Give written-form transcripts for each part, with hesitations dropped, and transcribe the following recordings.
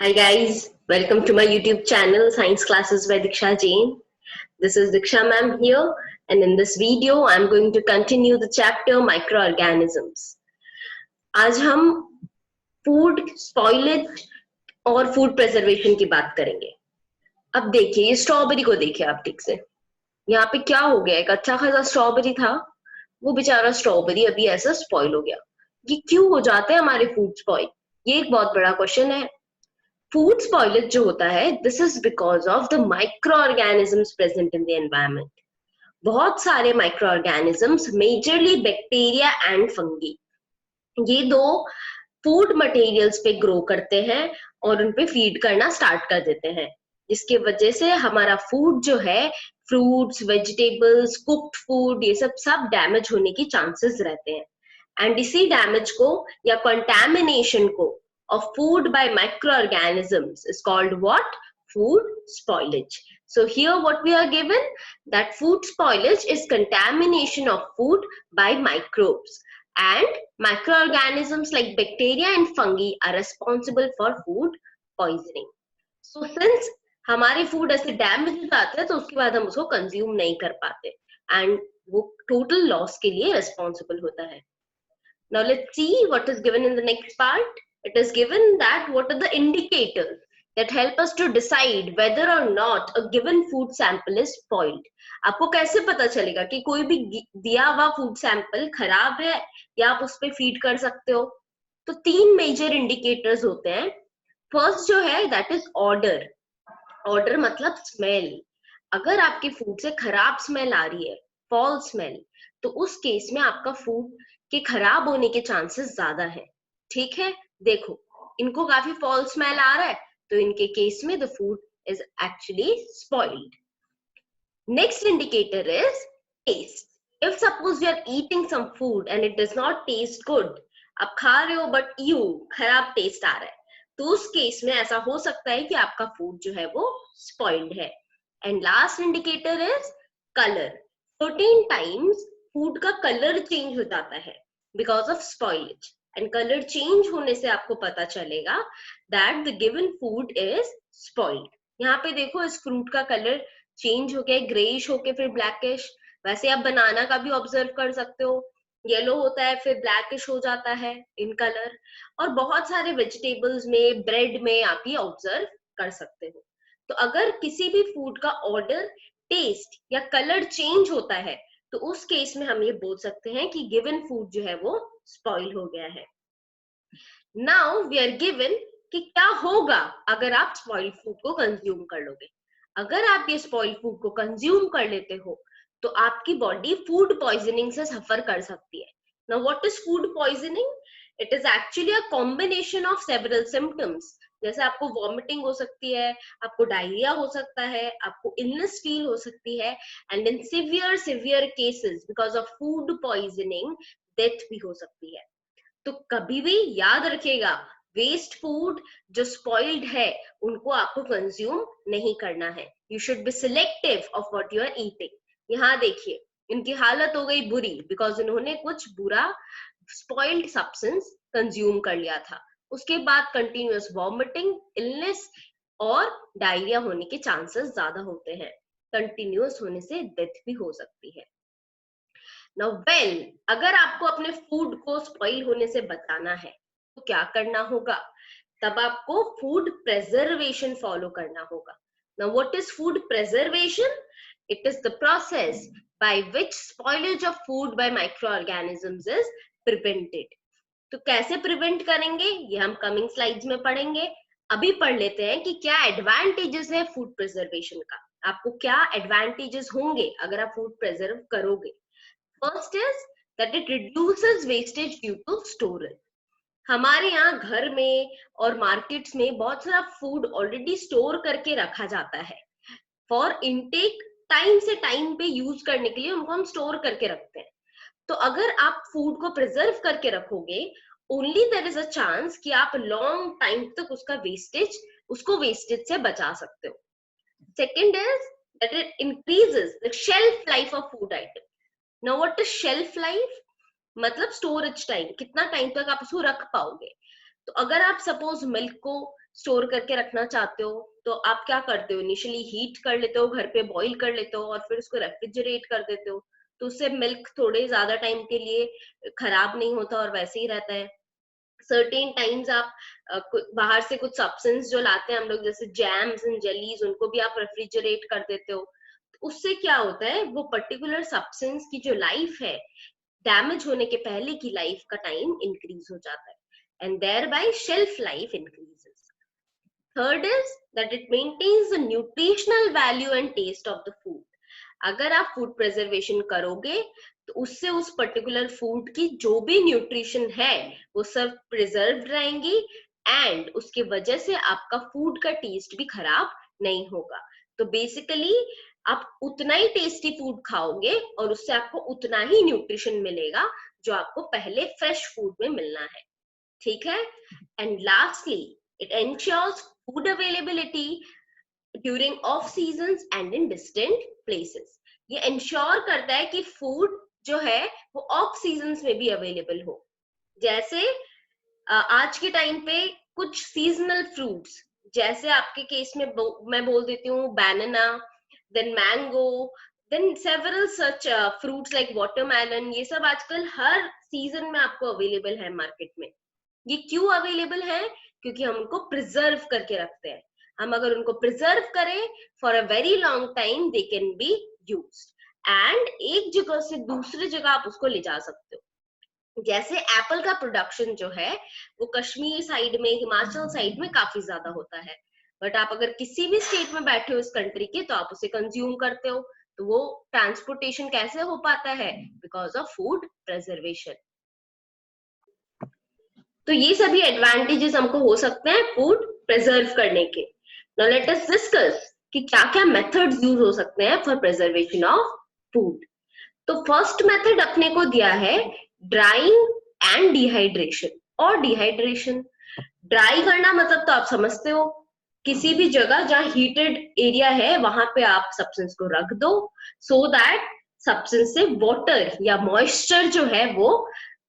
Hi guys, welcome to my YouTube channel Science Classes by Diksha Jain. This is Diksha ma'am here, and in this video I'm going to continue the chapter microorganisms. आज हम food spoilage और food preservation की बात करेंगे. अब देखिए ये strawberry को देखिए आप ठीक से. यहाँ पे क्या हो गया, एक अच्छा खासा स्ट्रॉबेरी था, वो बेचारा स्ट्रॉबेरी अभी ऐसा स्पॉइल हो गया. ये क्यों हो जाते हैं हमारे फूड स्पॉइल? ये एक बहुत बड़ा क्वेश्चन है. फूड स्पॉइलेज जो होता है, this is because of the micro organisms present in the environment. बहुत सारे micro organisms, majorly bacteria and fungi, ये दो फूड मटेरियल्स पे ग्रो करते हैं और उन पे फीड करना स्टार्ट कर देते हैं, जिसकी वजह से हमारा फूड जो है, फ्रूट्स, वेजिटेबल्स, कुक्ड फूड, ये सब डैमेज होने की चांसेस रहते हैं. एंड इसी डैमेज को या कंटामिनेशन को of food by microorganisms is called what? Food spoilage. So here what we are given, that food spoilage is contamination of food by microbes, and microorganisms like bacteria and fungi are responsible for food poisoning. So since हमारे food ऐसे damage हो जाते हैं तो उसके बाद हम उसको कंज्यूम नहीं कर पाते एंड वो टोटल लॉस के लिए रिस्पॉन्सिबल होता है. Now let's see what is given in the next part. It is given that what are the indicators that help us to decide whether or not a given food sample is spoiled. आपको कैसे पता चलेगा कि कोई भी दिया हुआ food sample खराब है या आप उस पर फीड कर सकते हो? तो तीन मेजर इंडिकेटर्स होते हैं. फर्स्ट जो है दैट इज ऑर्डर. ऑर्डर मतलब स्मेल. अगर आपके फूड से खराब स्मेल आ रही है, फॉल स्मेल, तो उस केस में आपका फूड के खराब होने के चांसेस ज्यादा है. ठीक है, देखो इनको काफी फॉल स्मेल आ रहा है, तो इनके केस में the food is actually spoiled. Next indicator is taste. If suppose you are eating some food and it does not taste good, आप खा रहे हो बट खराब टेस्ट आ रहा है, तो उस केस में ऐसा हो सकता है कि आपका फूड जो है वो स्पॉइल्ड है. And last indicator is colour. Certain times food का कलर चेंज हो जाता है because of spoilage, and colour change होने से आपको पता चलेगा that the given food is spoiled. यहाँ पे देखो इस फ्रूट का कलर चेंज हो गया, ग्रेइश होके फिर ब्लैकिश. वैसे आप बनाना का भी ऑब्जर्व कर सकते हो, येलो होता है फिर ब्लैकिश हो जाता है इन कलर. और बहुत सारे वेजिटेबल्स में, ब्रेड में आप ये ऑब्जर्व कर सकते हो. तो अगर किसी भी फूड का ऑर्डर, टेस्ट या कलर चेंज होता है, तो उस केस में हम ये बोल सकते हैं कि गिवन फूड जो है वो स्पॉइल हो गया है. नाउ वी आर गिवन कि क्या होगा अगर आप स्पॉइल फूड को कंज्यूम कर लोगे. अगर आप ये स्पॉइल फूड को कंज्यूम कर लेते हो तो आपकी बॉडी फूड पॉइजनिंग से सफर कर सकती है. Now what is food poisoning? It is actually a combination of several symptoms. जैसे आपको वॉमिटिंग हो सकती है, आपको डायरिया हो सकता है, आपको इलनेस फील हो सकती है, and in severe cases because of food poisoning death भी हो सकती है. तो कभी भी याद रखिएगा, वेस्ट फूड जो स्पॉइल्ड है उनको आपको कंज्यूम नहीं करना है. You should be selective of what you are eating. यहाँ देखिए इनकी हालत हो गई बुरी बिकॉज उन्होंने कुछ बुरा स्पॉइल्ड सब्सटेंस कंज्यूम कर लिया था. उसके बाद कंटिन्यूअस वॉमिटिंग, इलनेस और डायरिया होने के चांसेस ज्यादा होते हैं. कंटिन्यूअस होने से डेथ भी हो सकती है. Now, अगर आपको अपने फूड को स्पॉइल होने से बचाना है तो क्या करना होगा? तब आपको फूड प्रेजर्वेशन फॉलो करना होगा. Now, what is food preservation? It is the process by which spoilage of food by microorganisms is prevented. तो कैसे प्रिवेंट करेंगे ये हम कमिंग स्लाइड्स में पढ़ेंगे. अभी पढ़ लेते हैं कि क्या एडवांटेजेस है फूड प्रिजर्वेशन का. आपको क्या एडवांटेजेस होंगे अगर आप फूड प्रिजर्व करोगे. First is that it reduces wastage due to storage. हमारे यहाँ घर में और मार्केट्स में बहुत सारा फूड ऑलरेडी स्टोर करके रखा जाता है फॉर इनटेक. टाइम से टाइम पे यूज करने के लिए उनको हम स्टोर करके रखते हैं. तो अगर आप फूड को प्रिजर्व करके रखोगे, only there is a chance कि आप लॉन्ग टाइम तक उसको वेस्टेज से बचा सकते हो. Second is that it increases the shelf life of food item. Now what is shelf life? मतलब स्टोरेज टाइम, कितना टाइम तक आप उसको रख पाओगे. तो अगर आप सपोज मिल्क को स्टोर करके रखना चाहते हो तो आप क्या करते हो, इनिशियली हीट कर लेते हो, घर पे बॉईल कर लेते हो और फिर उसको रेफ्रिजरेट कर देते हो, तो उससे मिल्क थोड़े ज्यादा टाइम के लिए खराब नहीं होता और वैसे ही रहता है। सर्टेन टाइम्स आप बाहर से कुछ सब्सटेंस जो लाते हैं हम लोग, जैसे जैम्स एंड जेलीज, उनको भी आप रेफ्रिजरेट कर देते हो, तो उससे क्या होता है, वो पर्टिकुलर सब्सटेंस की जो लाइफ है, डैमेज होने के पहले की लाइफ का टाइम इंक्रीज हो जाता है, and thereby shelf life increases. Third is that it maintains the nutritional value and taste of the food. अगर आप फूड प्रिजर्वेशन करोगे तो उससे उस पर्टिकुलर फूड की जो भी न्यूट्रिशन है वो सब प्रिजर्व रहेंगी, एंड उसके वजह से आपका फूड का टेस्ट भी खराब नहीं होगा। तो बेसिकली आप उतना ही टेस्टी फूड खाओगे और उससे आपको उतना ही न्यूट्रिशन मिलेगा जो आपको पहले फ्रेश फूड में मिलना है, ठीक है। And lastly it ensures food availability during of seasons and in distant places. ये इंश्योर करता है कि फूड जो है वो ऑफ सीजन्स में भी अवेलेबल हो। जैसे आज के टाइम पे कुछ सीजनल फ्रूट्स, जैसे आपके केस में मैं बोल देती हूँ बनाना, देन मैंगो, देन सेवरल सच फ्रूट्स लाइक वाटरमेलन, ये सब आजकल हर सीजन में आपको अवेलेबल है मार्केट में। ये क्यों अवेलेबल है, क्योंकि हम उनको प्रिजर्व करके रखते हैं। हम अगर उनको प्रिजर्व करें for a very long time, they can be used, and एक जगह से दूसरी जगह आप उसको ले जा सकते हो। जैसे एप्पल का प्रोडक्शन जो है वो कश्मीर साइड में, हिमाचल साइड में काफी ज्यादा होता है, बट आप अगर किसी भी स्टेट में बैठे हो इस कंट्री के तो आप उसे कंज्यूम करते हो, तो वो ट्रांसपोर्टेशन कैसे हो पाता है, बिकॉज ऑफ फूड प्रिजर्वेशन। तो ये सभी एडवांटेजेस हमको हो सकते हैं फूड प्रिजर्व करने के। नाउ लेट अस डिस्कस कि क्या क्या मेथड्स यूज हो सकते हैं फॉर प्रिजर्वेशन ऑफ फूड। तो फर्स्ट मेथड अपने को दिया है ड्राइंग एंड डिहाइड्रेशन। और डिहाइड्रेशन, ड्राई करना मतलब तो आप समझते हो, किसी भी जगह जहां हीटेड एरिया है वहां पे आप सब्सटेंस को रख दो, सो दैट सब्सटेंस से वाटर या मॉइस्चर जो है वो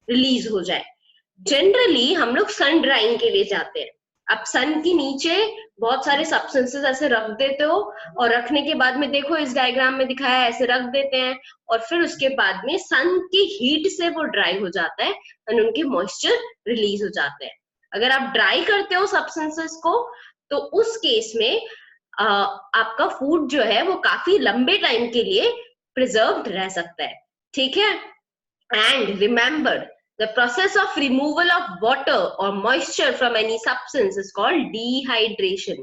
रिलीज हो जाए। जनरली हम लोग सन ड्राइंग के लिए जाते हैं। अब सन के नीचे बहुत सारे सब्सटेंसेस ऐसे रख देते हो, और रखने के बाद में देखो इस डायग्राम में दिखाया है, ऐसे रख देते हैं, और फिर उसके बाद में सन की हीट से वो ड्राई हो जाता है और उनके मॉइस्चर रिलीज हो जाते हैं। अगर आप ड्राई करते हो सब्सटेंसेस को तो उस केस में आपका फूड जो है वो काफी लंबे टाइम के लिए प्रिजर्व्ड रह सकता है, ठीक है। And remember, the process of removal of water or moisture from any substance is called dehydration.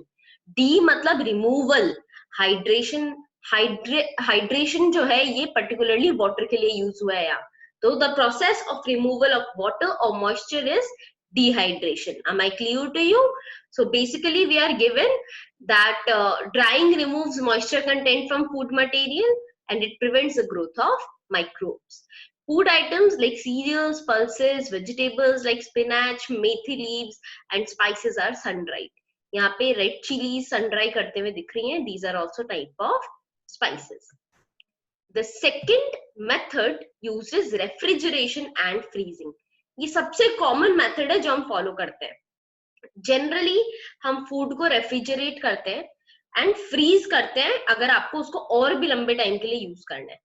D मतलब removal, hydration, hydration जो है ये particularly water के लिए use हुआ है यहाँ। तो the process of removal of water or moisture is dehydration. Am I clear to you? So basically we are given that drying removes moisture content from food material and it prevents the growth of microbes. Food items like cereals, pulses, vegetables like spinach, methi leaves and spices are sun-dried. यहाँ पे red chillies sun dry करते हुए दिख रही हैं. These are also type of spices. The second method uses refrigeration and freezing. ये सबसे common method है जो हम फॉलो करते हैं. जनरली हम फूड को रेफ्रिजरेट करते हैं एंड फ्रीज करते हैं अगर आपको उसको और भी लंबे टाइम के लिए यूज करना है,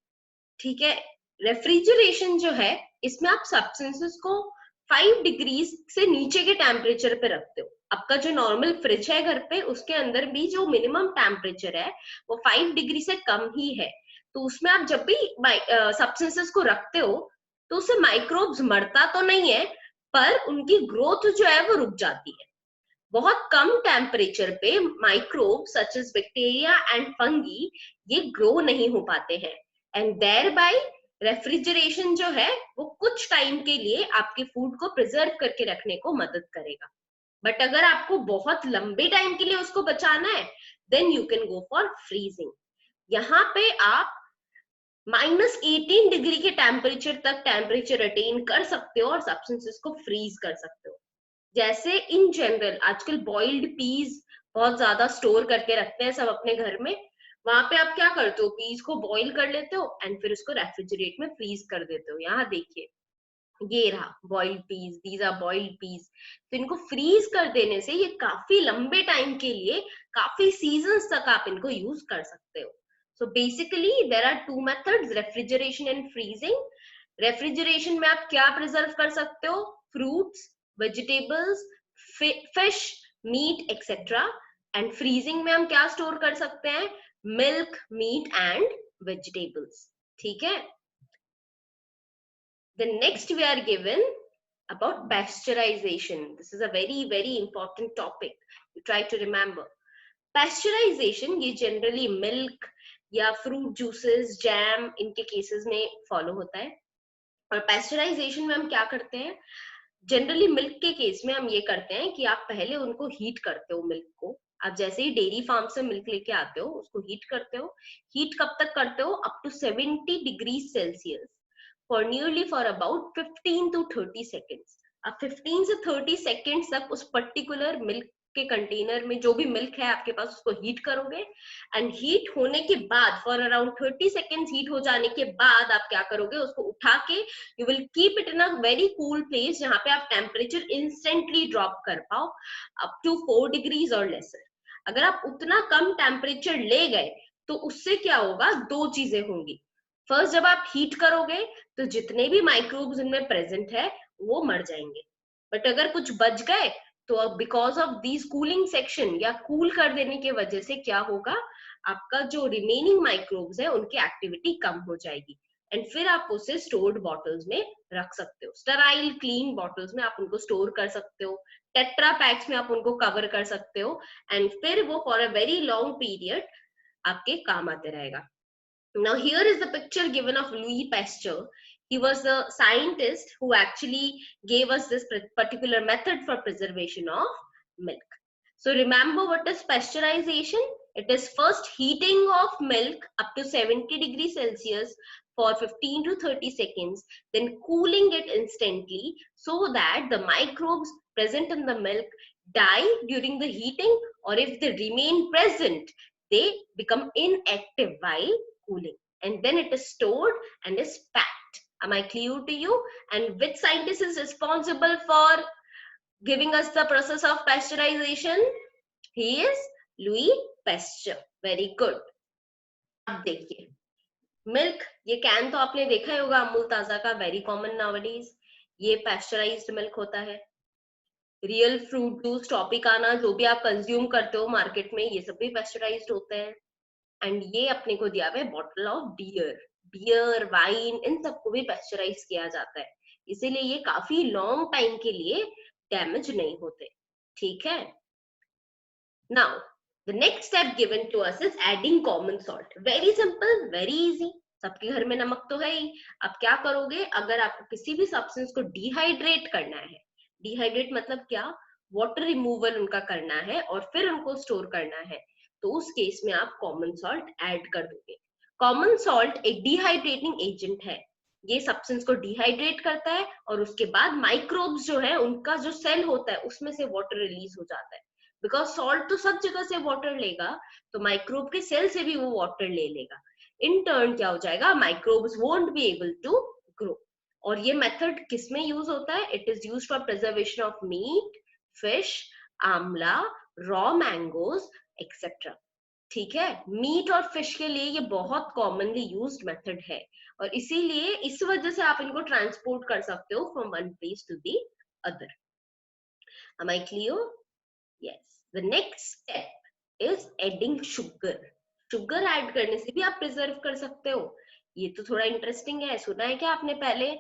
ठीक है. रेफ्रिजरेशन जो है इसमें आप सब्सटेंसेस को 5 डिग्री से नीचे के टेम्परेचर पे रखते हो. आपका जो नॉर्मल फ्रिज है घर पे उसके अंदर भी जो मिनिमम टेम्परेचर है वो 5 डिग्री से कम ही है. तो उसमें आप जब भी सब्सटेंसेस को रखते हो तो उससे माइक्रोब्स मरता तो नहीं है, पर उनकी ग्रोथ जो है वो रुक जाती है. बहुत कम टेम्परेचर पे microbe such as bacteria and fungi ये ग्रो नहीं हो पाते हैं, एंड देयर बाय रेफ्रिजरेशन जो है वो कुछ टाइम के लिए आपके फूड को प्रिजर्व करके रखने को मदद करेगा. बट अगर आपको बहुत लंबे टाइम के लिए उसको बचाना है then you can go for freezing. यहाँ पे आप -18 डिग्री के टेम्परेचर तक टेम्परेचर अटेन कर सकते हो और सब्सटेंसेस को फ्रीज कर सकते हो. जैसे इन जनरल आजकल बॉइल्ड पीज बहुत ज्यादा स्टोर करके रखते हैं सब अपने घर में. वहां पे आप क्या करते हो, पीज को बॉईल कर लेते हो एंड फिर उसको रेफ्रिजरेट में फ्रीज कर देते हो. यहाँ देखिए ये रहा boiled piece, these are boiled piece. तो इनको फ्रीज कर देने से ये काफी लंबे टाइम के लिए, काफी सीजन्स तक आप इनको यूज कर सकते हो। So basically there are two methods, refrigeration and freezing. Refrigeration में आप क्या प्रिजर्व कर सकते हो? Fruits, vegetables, fish, meat etcetera. And freezing में हम क्या स्टोर कर सकते हैं? Milk, meat and vegetables. ठीक है। The next we are given about pasteurization. This is a very, very important topic. You try to remember. Pasteurization ये generally milk या fruit juices, jam इनके cases में follow होता है। और pasteurization में हम क्या करते हैं? जनरली मिल्क के केस में हम ये करते हैं कि आप पहले उनको हीट करते हो मिल्क को। आप जैसे ही डेयरी फार्म से मिल्क लेके आते हो उसको हीट करते हो। हीट कब तक करते हो? Up to 70 degree Celsius for nearly for about 15 to 30 seconds। अब 15 से 30 सेकेंड्स तक उस पर्टिकुलर मिल्क के कंटेनर में जो भी मिल्क है आपके पास उसको हीट करोगे। एंड हीट होने के बाद फॉर अराउंड 30 सेकेंड्स हीट हो जाने के बाद आप क्या करोगे? उसको उठा के you will keep it in a very cool place जहां पे आप टेम्परेचर इंस्टेंटली ड्रॉप कर पाओ अप टू 4 डिग्रीज और लेसर। अगर आप उतना कम टेम्परेचर ले गए तो उससे क्या होगा? दो चीजें होंगी। फर्स्ट, जब आप हीट करोगे तो जितने भी माइक्रोब्स इनमें प्रेजेंट है वो मर जाएंगे। बट अगर कुछ बच गए तो अब because of this cooling section या कूल कर देने की वजह से क्या होगा? आपका जो रिमेनिंग माइक्रोब्स है उनकी एक्टिविटी कम हो जाएगी। एंड फिर आप उसे स्टोर्ड बॉटल्स में रख सकते हो। स्टेराइल क्लीन बॉटल्स में आप उनको स्टोर कर सकते हो। टेट्रा पैक्स में आप उनको कवर कर सकते हो। एंड फिर वो for a very long period आपके काम आते रहेगा। Now, here is the picture given of Louis Pasteur. He was the scientist who actually gave us this particular method for preservation of milk. So, remember what is pasteurization? It is first heating of milk up to 70 degrees Celsius for 15 to 30 seconds, then cooling it instantly so that the microbes present in the milk die during the heating, or if they remain present, they become inactive while cooling, and then it is stored and is packed. Am I clear to you? And which scientist is responsible for giving us the process of pasteurization? He is Louis Pasteur. Very good. अब देखिए, milk, ये can तो आपने देखा ही होगा अमूल ताजा का, very common nowadays. ये पैस्चराइज्ड मिल्क होता है। रियल फ्रूट जूस, टॉपिकाना, जो भी आप कंज्यूम करते हो मार्केट में, ये सब भी पैस्चराइज्ड होते हैं। एंड ये अपने को दिया हुआ है bottle of beer. Beer, wine, इन सबको भी पैस्चराइज किया जाता है, इसीलिए ये काफी लॉन्ग टाइम के लिए डैमेज नहीं होते। ठीक है। Now the next step given to us is adding common salt. Very simple, very easy. सबके घर में नमक तो है ही। अब क्या करोगे? अगर आपको किसी भी सब्सटेंस को डिहाइड्रेट करना है, डिहाइड्रेट मतलब क्या? वाटर रिमूवल उनका करना है और फिर उनको स्टोर करना है, तो उस केस में आप कॉमन सॉल्ट ऐड कर दोगे। कॉमन सॉल्ट एक डिहाइड्रेटिंग एजेंट है। ये सब्सटेंस को डिहाइड्रेट करता है और उसके बाद माइक्रोब्स जो है उनका जो सेल होता है उसमें से वाटर रिलीज हो जाता है। बिकॉज सॉल्ट तो सब जगह से वाटर लेगा, तो माइक्रोब के सेल से भी वो वाटर ले लेगा। इन टर्न क्या हो जाएगा? Microbes won't be able to grow. और ये मेथड किस में यूज होता है? It is used for preservation of meat, fish, amla, raw mangoes etcetera. ठीक है। मीट और फिश के लिए ये बहुत कॉमनली यूज्ड मेथड है, और इसीलिए इस वजह से आप इनको ट्रांसपोर्ट कर सकते हो from one place to the other. Am I clear? Yes. The next step is adding sugar. Sugar add करने से भी आप प्रिजर्व कर सकते हो। ये तो थोड़ा इंटरेस्टिंग है, सुना है क्या आपने पहले?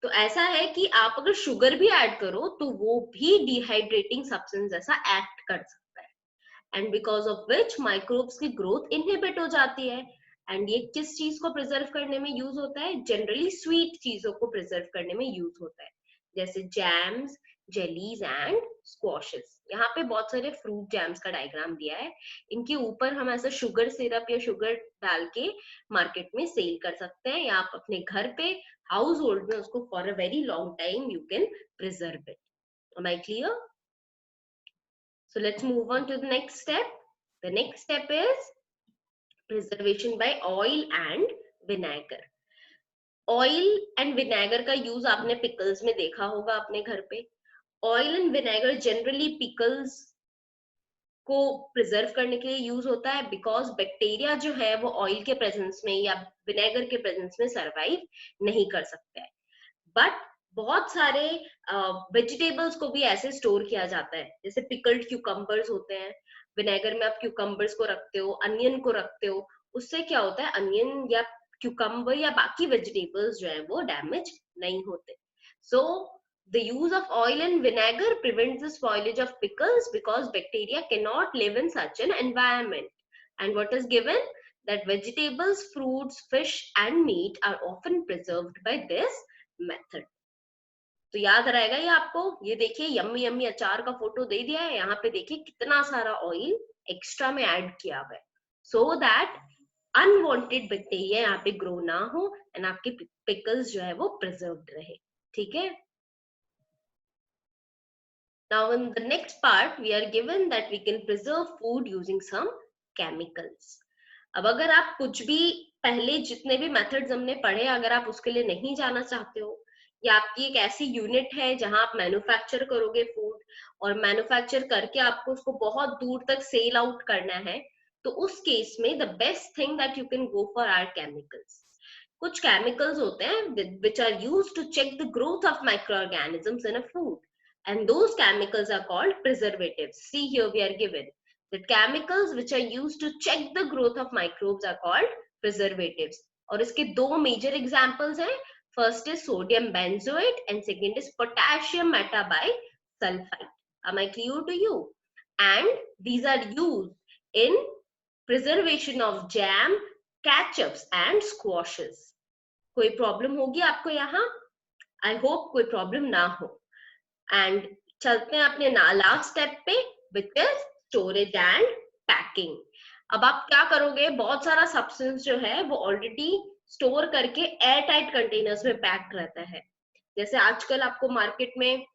तो ऐसा है कि आप अगर शुगर भी ऐड करो तो वो भी डिहाइड्रेटिंग सब्सटेंस जैसा एक्ट कर सकता है, and because of which microbes की ग्रोथ इनहिबिट हो जाती है। एंड ये किस चीज को प्रिजर्व करने में यूज होता है? जनरली स्वीट चीजों को प्रिजर्व करने में यूज होता है, जैसे जैम्स, जेलीज एंड स्क्वॉशेस। यहाँ पे बहुत सारे फ्रूट जैम्स का डायग्राम दिया है। इनके ऊपर हम ऐसा शुगर सिरप या शुगर डाल के मार्केट में सेल कर सकते हैं, या आप अपने घर पे हाउस होल्ड में उसको for a very long time you can preserve it. Am I clear? So let's move on to the next step. The next step is preservation by oil and vinegar. Oil and vinegar का use आपने pickles में देखा होगा अपने घर पे। Oil and vinegar generally pickles को preserve करने के लिए यूज होता है, बिकॉज बैक्टीरिया जो है वो ऑयल के प्रेजेंस में या विनेगर के प्रेजेंस में सरवाइव नहीं कर सकते हैं। बट बहुत सारे वेजिटेबल्स को भी ऐसे स्टोर किया जाता है, जैसे पिकल्ड क्यूकम्बर्स होते हैं, विनेगर में आप क्यूकम्बर्स को रखते हो, अनियन को रखते हो, उससे क्या होता है अनियन या क्यूकम्बर या बाकी वेजिटेबल्स जो है वो डैमेज नहीं होते। सो the use of oil and vinegar prevents the spoilage of pickles because bacteria cannot live in such an environment. And what is given? That vegetables, fruits, fish and meat are often preserved by this method. तो याद रहेगा ये आपको। ये देखिए yummy yummy अचार का photo दे दिया है, यहाँ पे देखिए कितना सारा ऑयल एक्स्ट्रा में ऐड किया हुआ है, सो दैट अनवांटेड बैक्टीरिया यहाँ पे ग्रो ना हो एंड आपके पिकल्स जो है वो प्रिजर्व्ड रहे। ठीक है। Now in the next part we are given that we can preserve food using some chemicals. अब अगर आप कुछ भी पहले जितने भी मेथड्स हमने पढ़े अगर आप उसके लिए नहीं जाना चाहते हो, या आपकी एक ऐसी यूनिट है जहां आप मैन्युफैक्चर करोगे फूड और मैन्युफैक्चर करके आपको उसको बहुत दूर तक सेल आउट करना है, तो उस केस में the best thing that you can go for are chemicals. कुछ केमिकल्स होते हैं which are used to check the growth of microorganisms in a food, and those chemicals are called preservatives. See here we are given the chemicals which are used to check the growth of microbes are called preservatives. और इसके दो major examples हैं, first is sodium benzoate and second is potassium metabisulfite. Am I clear to you? And these are used in preservation of jam, ketchups and squashes. कोई problem होगी आपको यहाँ? I hope कोई problem ना हो। And चलते हैं अपने लास्ट स्टेप पे, which is storage and packing. अब आप क्या करोगे, बहुत सारा सब्सटेंस जो है वो ऑलरेडी स्टोर करके एयर टाइट कंटेनर्स में पैक्ड रहता है। जैसे आजकल आपको मार्केट में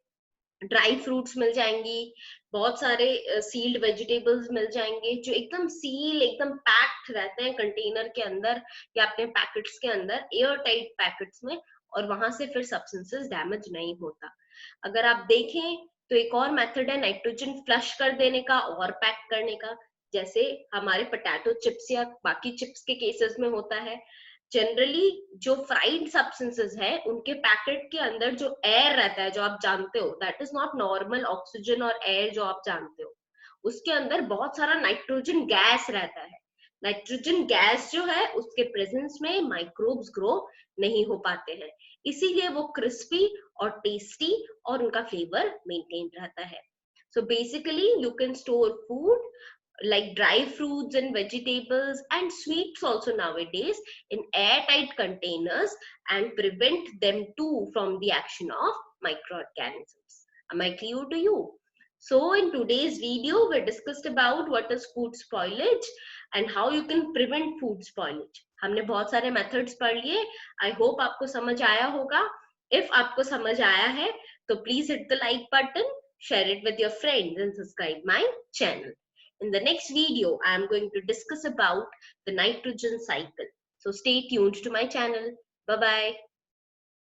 ड्राई फ्रूट्स मिल जाएंगी, बहुत सारे सील्ड वेजिटेबल्स मिल जाएंगे जो एकदम सील एकदम पैक्ड रहते हैं कंटेनर के अंदर या अपने पैकेट्स के अंदर एयर टाइट पैकेट्स में, और वहां से फिर सब्सटेंसेस डैमेज नहीं होता। अगर आप देखें तो एक और मेथड है नाइट्रोजन फ्लश कर देने का और पैक करने का, जैसे हमारे पोटैटो चिप्स या बाकी चिप्स के केसेस में होता है। जनरली जो फ्राइड सब्सटेंसेस है उनके पैकेट के अंदर जो एयर रहता है, जो आप जानते हो that is not normal oxygen और एयर जो आप जानते हो, उसके अंदर बहुत सारा नाइट्रोजन गैस रहता है। नाइट्रोजन गैस जो है उसके प्रेजेंस में माइक्रोब्स ग्रो नहीं हो पाते हैं, इसीलिए वो क्रिस्पी और टेस्टी और उनका फ्लेवर मेंटेन रहता है। So basically you can store food like dry fruits and vegetables and sweets also nowadays in airtight containers and prevent them too from the action of microorganisms. Am I clear to you? So in today's video we discussed about what is food spoilage and how you can prevent food spoilage. हमने बहुत सारे methods पढ़ लिए। I hope आपको समझ आया होगा। If आपको समझ आया है तो please hit the like button, share it with your friends and subscribe my channel. In the next video, I am going to discuss about the nitrogen cycle. So stay tuned to my channel. Bye-bye.